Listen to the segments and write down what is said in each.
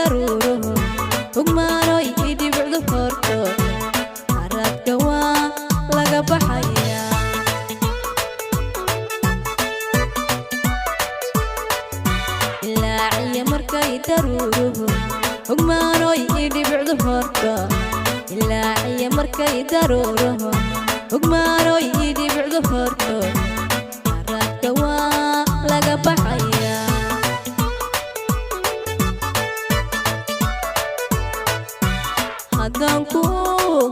daruuro hugmaano idhi bicdu horto haradka waa laga baxaya ilaa ciya markay daruuro hugmaano idhi bicdu horto ilaa ciya markay daruuro hugmaano idhi bicdu horto haradka waa laga baxaya haddaan ku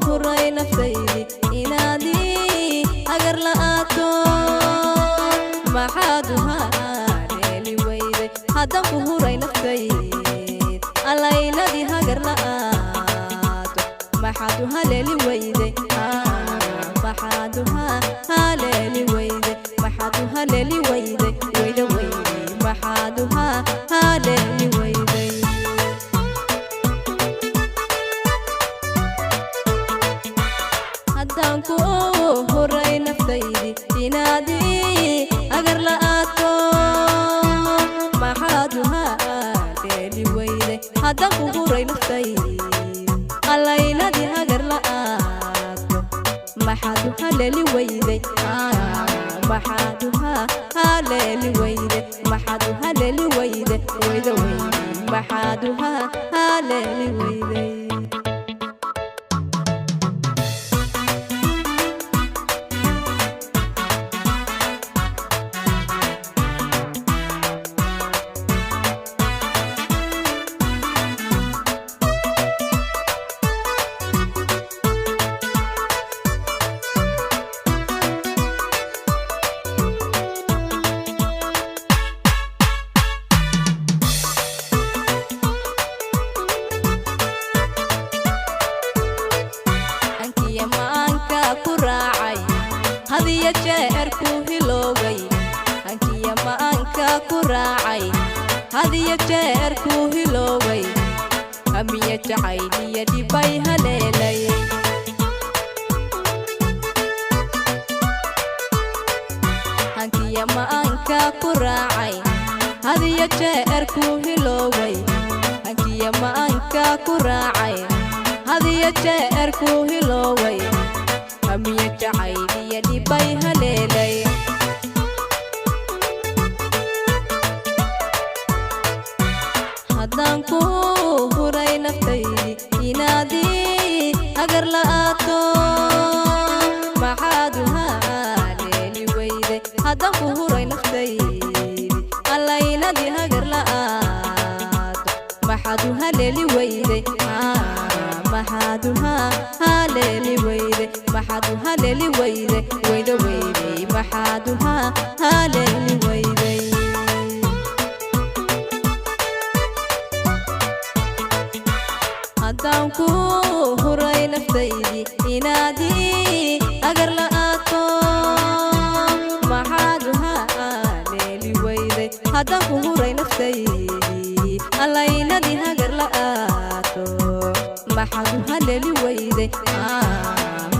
huray naftaydi inaadi agar la'aato maxaad u haleeli weyday haddaan ku huray naftayd allaynadii hagar la'aato maxaad u haleeli weyday maxaad u haleeli weyday maxaad u haleeli weyday weyda weyday maxaad u haleeli weyday haddaan ku huray naftaydi inaadi agar la'aato maxaad u haleeli weyday haddaan ku huray naftaydi allaynadii hagar la'aato maxaad u haleeli weyday maxaad u haleeli weyday maxaad u haleeli weyday weyda weyday maxaad u haleeli weyday hadiya jeer ku hiloway hankiya maanka ku raacay hadiya jeer ku hiloway hamiya jacayliya dhibay haleelay hankiya maanka ku raacay hadiya jeer ku hiloway hankiya maanka ku raacay hadiya jeer ku hiloway hamiya jacayliya dhibay haleelay haddaan ku huray naftaydi inaadi agar la'aato maxaad u haleeli weyday haddaan ku huray naftaydi allaynadii hagar la'aato maxaad u haleeli weyday maxaad u haleeli weyday maxaad u haleeli weyday weyda weyday maxaad u haleeli weyday haddaan ku huray naftaydi inaadi agar la'aato maxaad u haleeli weyday haddaan ku huray naftaydi allaynadii hagar la'aato maxaad u haleeli weyday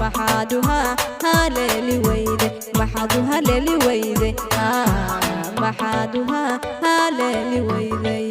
maxaad u haleeli weyday maxaad u haleeli weyday maxaad u haleeli weyday